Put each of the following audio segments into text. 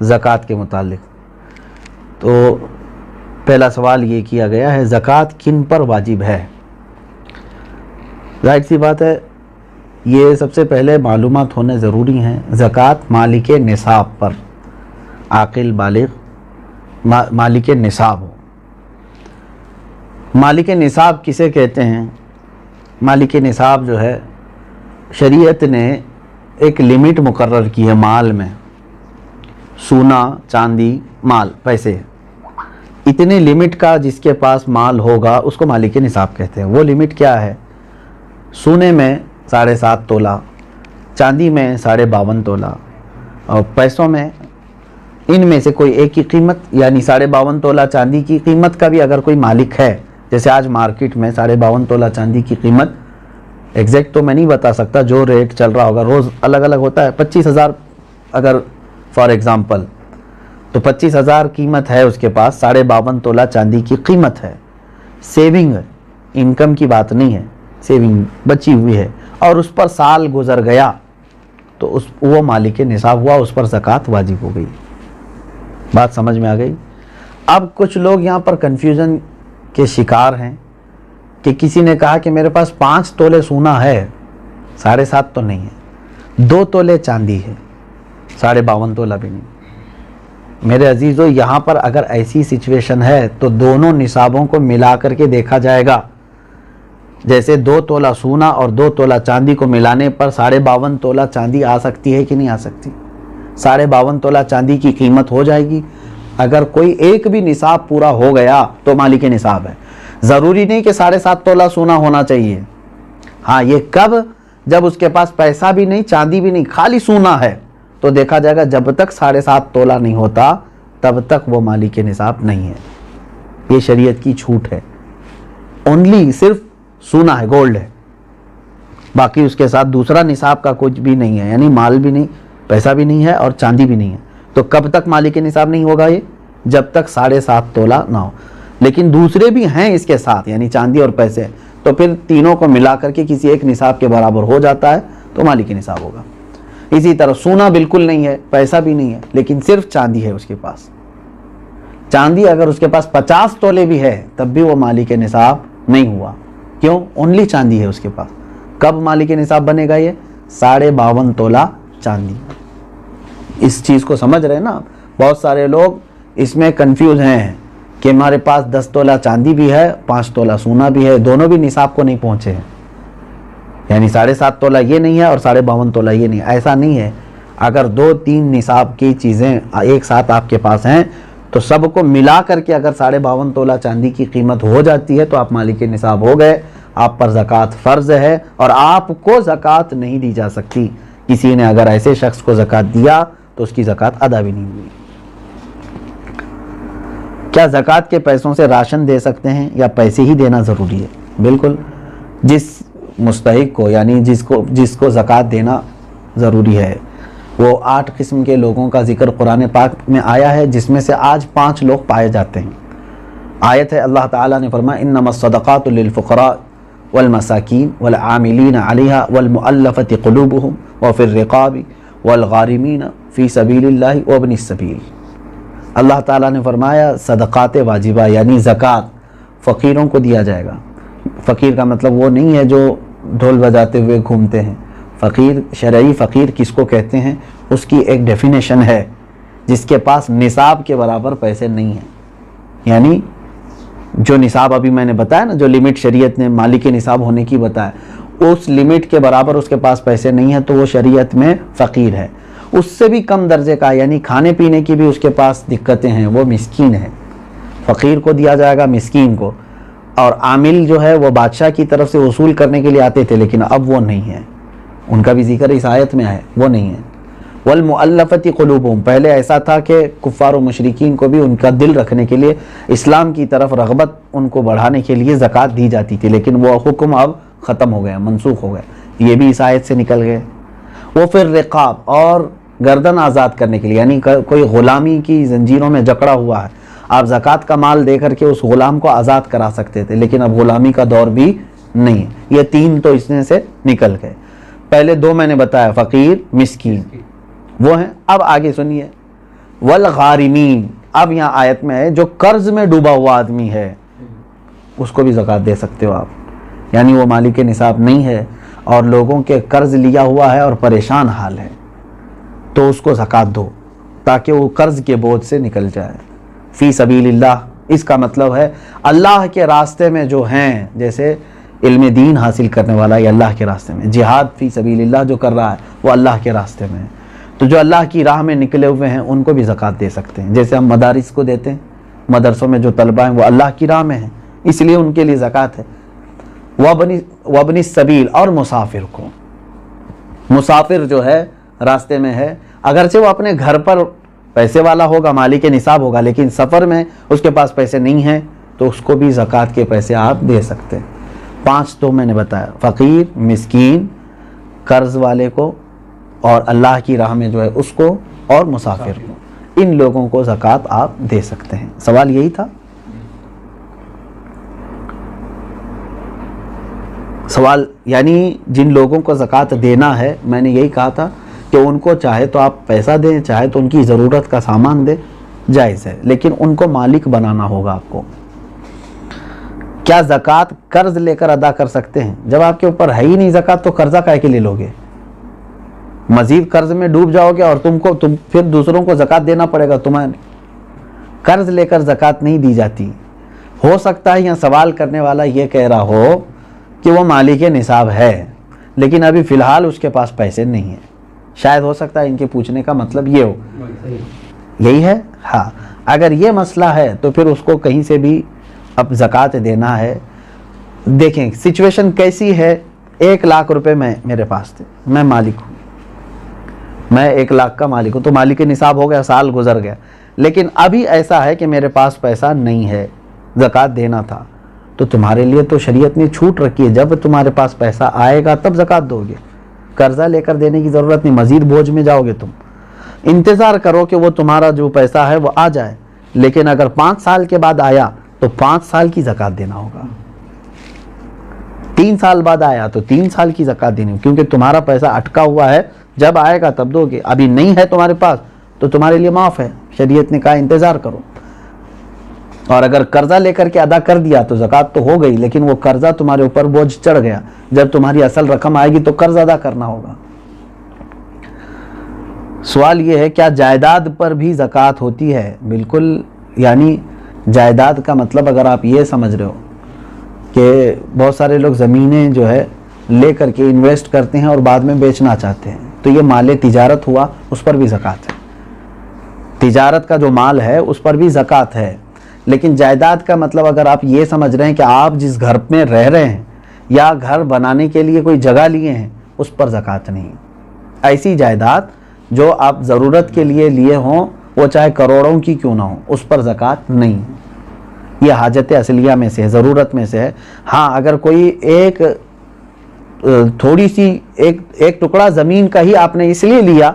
زکوٰۃ کے متعلق۔ تو پہلا سوال یہ کیا گیا ہے زکوٰۃ کن پر واجب ہے؟ ظاہر سی بات ہے یہ سب سے پہلے معلومات ہونے ضروری ہیں۔ زکوٰۃ مالک نصاب پر، عاقل بالغ مالک نصاب ہو۔ مالک نصاب کسے کہتے ہیں؟ مالک نصاب جو ہے شریعت نے ایک لمٹ مقرر کی ہے مال میں، سونا چاندی مال پیسے، اتنے لمٹ کا جس کے پاس مال ہوگا اس کو مالک نصاب کہتے ہیں۔ وہ لمٹ کیا ہے؟ سونے میں 7.5 تولہ، چاندی میں 52.5 تولہ، اور پیسوں میں ان میں سے کوئی ایک کی قیمت، یعنی 52.5 تولہ چاندی کی قیمت کا بھی اگر کوئی مالک ہے، جیسے آج مارکیٹ میں 52.5 تولہ چاندی کی قیمت ایگزیکٹ تو میں نہیں بتا سکتا، جو ریٹ چل رہا ہوگا روز الگ الگ ہوتا ہے، 25,000 اگر فار ایگزامپل، تو 25,000 قیمت ہے اس کے پاس، 52.5 تولہ چاندی کی قیمت ہے، سیونگ ہے، انکم کی بات نہیں ہے، سیونگ بچی ہوئی ہے، اور اس پر سال گزر گیا تو وہ مالک نصاب ہوا، اس پر زکوٰۃ واجب ہو گئی۔ بات سمجھ میں آ گئی؟ اب کچھ لوگ یہاں پر کنفیوژن کے شکار ہیں کہ کسی نے کہا کہ میرے پاس 5 تولے سونا ہے، 7.5 تو نہیں ہے، 2 تولے چاندی ہے، 52.5 تولہ بھی نہیں۔ میرے عزیزو یہاں پر اگر ایسی سچویشن ہے تو دونوں نصابوں کو ملا کر کے دیکھا جائے گا۔ جیسے 2 تولہ سونا اور 2 تولہ چاندی کو ملانے پر 52.5 تولہ چاندی آ سکتی ہے کہ نہیں آ سکتی؟ 52.5 تولہ چاندی کی قیمت ہو جائے گی۔ اگر کوئی ایک بھی نصاب پورا ہو گیا تو مالک نصاب ہے۔ ضروری نہیں کہ 7.5 تولہ سونا ہونا چاہیے، ہاں یہ کب؟ جب اس کے پاس پیسہ بھی نہیں، چاندی بھی نہیں، خالی سونا ہے، تو دیکھا جائے گا جب تک 7.5 تولہ نہیں ہوتا تب تک وہ مالک نصاب نہیں ہے۔ یہ شریعت کی چھوٹ ہے، اونلی صرف سونا ہے، گولڈ ہے، باقی اس کے ساتھ دوسرا نصاب کا کچھ بھی نہیں ہے، یعنی مال بھی نہیں، پیسہ بھی نہیں ہے اور چاندی بھی نہیں ہے۔ تو کب تک مالک نصاب نہیں ہوگا یہ؟ جب تک 7.5 تولہ نہ ہو۔ لیکن دوسرے بھی ہیں اس کے ساتھ، یعنی چاندی اور پیسے، تو پھر تینوں کو ملا کر کے کسی ایک نصاب کے برابر ہو جاتا ہے تو مالک نصاب ہوگا۔ اسی طرح سونا بالکل نہیں ہے، پیسہ بھی نہیں ہے، لیکن صرف چاندی ہے اس کے پاس، چاندی اگر اس کے پاس 50 تولے بھی ہے تب بھی وہ مالک نصاب نہیں ہوا۔ کیوں؟ اونلی چاندی ہے اس کے پاس۔ کب مالک نصاب بنے گا یہ؟ 52.5 تولہ چاندی۔ اس چیز کو سمجھ رہے ہیں نا؟ بہت سارے لوگ اس میں کنفیوز ہیں کہ ہمارے پاس 10 تولہ چاندی بھی ہے، 5 تولہ سونا بھی ہے، دونوں بھی نصاب کو نہیں پہنچے ہیں، یعنی 7.5 تولہ یہ نہیں ہے اور 52.5 تولہ یہ نہیں ہے۔ ایسا نہیں ہے، اگر 2-3 نصاب کی چیزیں ایک ساتھ آپ کے پاس ہیں تو سب کو ملا کر کے اگر 52.5 تولہ چاندی کی قیمت ہو جاتی ہے تو آپ مالک نصاب ہو گئے، آپ پر زکوٰۃ فرض ہے اور آپ کو زکوٰۃ نہیں دی جا سکتی۔ کسی نے اگر ایسے شخص کو زکوٰۃ دیا تو اس کی زکوٰۃ ادا بھی نہیں ہوئی۔ کیا زکوٰۃ کے پیسوں سے راشن دے سکتے ہیں یا پیسے ہی دینا ضروری ہے؟ بالکل، جس مستحق کو، یعنی جس کو زکوٰۃ دینا ضروری ہے، وہ 8 قسم کے لوگوں کا ذکر قرآن پاک میں آیا ہے، جس میں سے آج 5 لوگ پائے جاتے ہیں۔ آیت ہے، اللہ تعالیٰ نے فرمایا انما الصدقات للفقراء والمساکین والعاملین علیہا والمؤلفۃ قلوبہم وفی الرقاب والغارمین فی سبیل اللہ وابن السبیل۔ اللہ تعالیٰ نے فرمایا صدقات واجبہ یعنی زکوٰۃ فقیروں کو دیا جائے گا۔ فقیر کا مطلب وہ نہیں ہے جو ڈھول بجاتے ہوئے گھومتے ہیں۔ فقیر، شرعی فقیر کس کو کہتے ہیں؟ اس کی ایک ڈیفینیشن ہے، جس کے پاس نصاب کے برابر پیسے نہیں ہیں، یعنی جو نصاب ابھی میں نے بتایا نا، جو لمٹ شریعت نے مالک نصاب ہونے کی بتایا، اس لمٹ کے برابر اس کے پاس پیسے نہیں ہیں تو وہ شریعت میں فقیر ہے۔ اس سے بھی کم درجے کا، یعنی کھانے پینے کی بھی اس کے پاس دقتیں ہیں، وہ مسکین ہے۔ فقیر کو دیا جائے گا، مسکین کو۔ اور عامل جو ہے وہ بادشاہ کی طرف سے وصول کرنے کے لیے آتے تھے، لیکن اب وہ نہیں ہے، ان کا بھی ذکر اس آیت میں ہے، وہ نہیں ہے۔ والمؤلفۃ قلوبہم، پہلے ایسا تھا کہ کفار و مشرکین کو بھی ان کا دل رکھنے کے لیے، اسلام کی طرف رغبت ان کو بڑھانے کے لیے زکوٰۃ دی جاتی تھی، لیکن وہ حکم اب ختم ہو گیا، منسوخ ہو گیا، یہ بھی اس آیت سے نکل گئے۔ وہ پھر رقاب، اور گردن آزاد کرنے کے لیے، یعنی کوئی غلامی کی زنجیروں میں جکڑا ہوا ہے، آپ زکوٰۃ کا مال دے کر کے اس غلام کو آزاد کرا سکتے تھے، لیکن اب غلامی کا دور بھی نہیں ہے۔ یہ 3 تو اس میں سے نکل گئے۔ پہلے 2 میں نے بتایا، فقیر، مسکین، وہ ہیں۔ اب آگے سنیے، والغارمین، اب یہاں آیت میں ہے جو قرض میں ڈوبا ہوا آدمی ہے اس کو بھی زکوٰۃ دے سکتے ہو آپ، یعنی وہ مالک نصاب نہیں ہے اور لوگوں کے قرض لیا ہوا ہے اور پریشان حال ہے تو اس کو زکوٰۃ دو تاکہ وہ قرض کے بوجھ سے نکل جائے۔ فی سبیل اللہ، اس کا مطلب ہے اللہ کے راستے میں جو ہیں، جیسے علم دین حاصل کرنے والا یہ اللہ کے راستے میں، جہاد فی سبیل اللہ جو کر رہا ہے وہ اللہ کے راستے میں ہے، تو جو اللہ کی راہ میں نکلے ہوئے ہیں ان کو بھی زکوٰۃ دے سکتے ہیں، جیسے ہم مدارس کو دیتے ہیں، مدرسوں میں جو طلبہ ہیں وہ اللہ کی راہ میں ہیں اس لیے ان کے لیے زکوٰۃ ہے۔ وابن السبیل، اور مسافر کو، مسافر جو ہے راستے میں ہے، اگرچہ وہ اپنے گھر پر پیسے والا ہوگا، مالک نصاب ہوگا، لیکن سفر میں اس کے پاس پیسے نہیں ہیں تو اس کو بھی زکوٰۃ کے پیسے آپ دے سکتے ہیں۔ 5 تو میں نے بتایا، فقیر، مسکین، قرض والے کو، اور اللہ کی راہ میں جو ہے اس کو، اور مسافر کو، ان لوگوں کو زکوٰۃ آپ دے سکتے ہیں۔ سوال یہی تھا؟ سوال یعنی جن لوگوں کو زکوٰۃ دینا ہے، میں نے یہی کہا تھا کہ ان کو چاہے تو آپ پیسہ دیں، چاہے تو ان کی ضرورت کا سامان دیں، جائز ہے، لیکن ان کو مالک بنانا ہوگا آپ کو۔ کیا زکوٰۃ قرض لے کر ادا کر سکتے ہیں؟ جب آپ کے اوپر ہے ہی نہیں زکوٰۃ تو قرضہ کائے کے لے لوگے؟ مزید قرض میں ڈوب جاؤ گے اور تم پھر دوسروں کو زکوٰۃ دینا پڑے گا تمہیں۔ قرض لے کر زکوٰۃ نہیں دی جاتی۔ ہو سکتا ہے یہاں سوال کرنے والا یہ کہہ رہا ہو کہ وہ مالک نصاب ہے لیکن ابھی فی الحال اس کے پاس پیسے نہیں ہیں، شاید ہو سکتا ہے ان کے پوچھنے کا مطلب یہ ہو، یہی ہے؟ ہاں، اگر یہ مسئلہ ہے تو پھر اس کو کہیں سے بھی اب زکوٰۃ دینا ہے۔ دیکھیں سچویشن کیسی ہے، 1 لاکھ روپے میرے پاس تھے، میں مالک ہوں، میں 1 لاکھ کا مالک ہوں، تو مالک نصاب ہو گیا، سال گزر گیا، لیکن ابھی ایسا ہے کہ میرے پاس پیسہ نہیں ہے، زکوٰۃ دینا تھا، تو تمہارے لیے تو شریعت نے چھوٹ رکھی ہے، جب تمہارے پاس پیسہ آئے گا تب زکوٰۃ دو گے، قرضہ لے کر دینے کی ضرورت نہیں، مزید بوجھ میں جاؤ گے، تم انتظار کرو کہ وہ تمہارا جو پیسہ ہے وہ آ جائے، لیکن اگر 5 سال کے بعد آیا تو 5 سال کی زکوٰۃ دینا ہوگا، 3 سال بعد آیا تو 3 سال کی زکوٰۃ دینی ہوگی، کیونکہ تمہارا پیسہ اٹکا ہوا ہے، جب آئے گا تب دو گے، ابھی نہیں ہے تمہارے پاس تو تمہارے لیے معاف ہے، شریعت نے کہا انتظار کرو۔ اور اگر قرضہ لے کر کے ادا کر دیا تو زکوٰۃ تو ہو گئی، لیکن وہ قرضہ تمہارے اوپر بوجھ چڑھ گیا، جب تمہاری اصل رقم آئے گی تو قرض ادا کرنا ہوگا۔ سوال یہ ہے کیا جائیداد پر بھی زکوٰۃ ہوتی ہے؟ بالکل، یعنی جائیداد کا مطلب اگر آپ یہ سمجھ رہے ہو کہ بہت سارے لوگ زمینیں جو ہے لے کر کے انویسٹ کرتے ہیں اور بعد میں بیچنا چاہتے ہیں، تو یہ مال تجارت ہوا، اس پر بھی زکوٰۃ ہے، تجارت کا جو مال ہے اس پر بھی زکوٰۃ ہے۔ لیکن جائیداد کا مطلب اگر آپ یہ سمجھ رہے ہیں کہ آپ جس گھر میں رہ رہے ہیں یا گھر بنانے کے لیے کوئی جگہ لیے ہیں اس پر زکوٰۃ نہیں، ایسی جائیداد جو آپ ضرورت کے لیے لیے ہوں وہ چاہے کروڑوں کی کیوں نہ ہو اس پر زکوٰۃ نہیں، یہ حاجت اصلیہ میں سے ہے، ضرورت میں سے ہے۔ ہاں اگر کوئی ایک تھوڑی سی ایک ٹکڑا زمین کا ہی آپ نے اس لیے لیا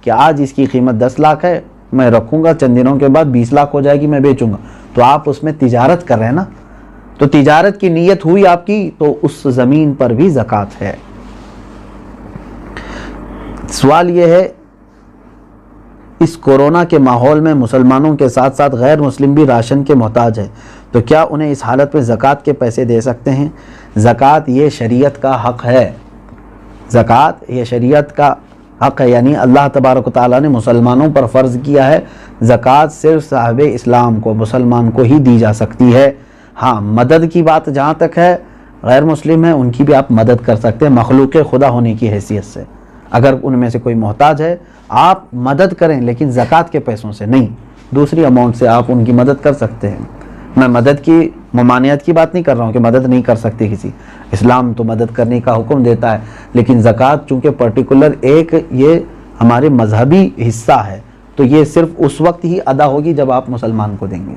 کہ آج اس کی قیمت 10 لاکھ ہے، میں رکھوں گا، چند دنوں کے بعد 20 لاکھ ہو جائے گی، میں بیچوں گا، تو آپ اس میں تجارت کر رہے ہیں نا، تو تجارت کی نیت ہوئی آپ کی تو اس زمین پر بھی زکوٰۃ ہے۔ سوال یہ ہے اس کورونا کے ماحول میں مسلمانوں کے ساتھ ساتھ غیر مسلم بھی راشن کے محتاج ہیں، تو کیا انہیں اس حالت میں زکوٰۃ کے پیسے دے سکتے ہیں؟ زکوٰۃ یہ شریعت کا حق ہے، زکوٰۃ یہ شریعت کا حق ہے، یعنی اللہ تبارک و تعالیٰ نے مسلمانوں پر فرض کیا ہے، زکوٰۃ صرف صاحب اسلام کو، مسلمان کو ہی دی جا سکتی ہے۔ ہاں مدد کی بات جہاں تک ہے، غیر مسلم ہیں ان کی بھی آپ مدد کر سکتے ہیں مخلوق خدا ہونے کی حیثیت سے، اگر ان میں سے کوئی محتاج ہے آپ مدد کریں، لیکن زکوٰۃ کے پیسوں سے نہیں، دوسری اماؤنٹ سے آپ ان کی مدد کر سکتے ہیں۔ میں مدد کی ممانعت کی بات نہیں کر رہا ہوں کہ مدد نہیں کر سکتے کسی، اسلام تو مدد کرنے کا حکم دیتا ہے، لیکن زکوٰۃ چونکہ پرٹیکولر ایک یہ ہمارے مذہبی حصہ ہے تو یہ صرف اس وقت ہی ادا ہوگی جب آپ مسلمان کو دیں گے۔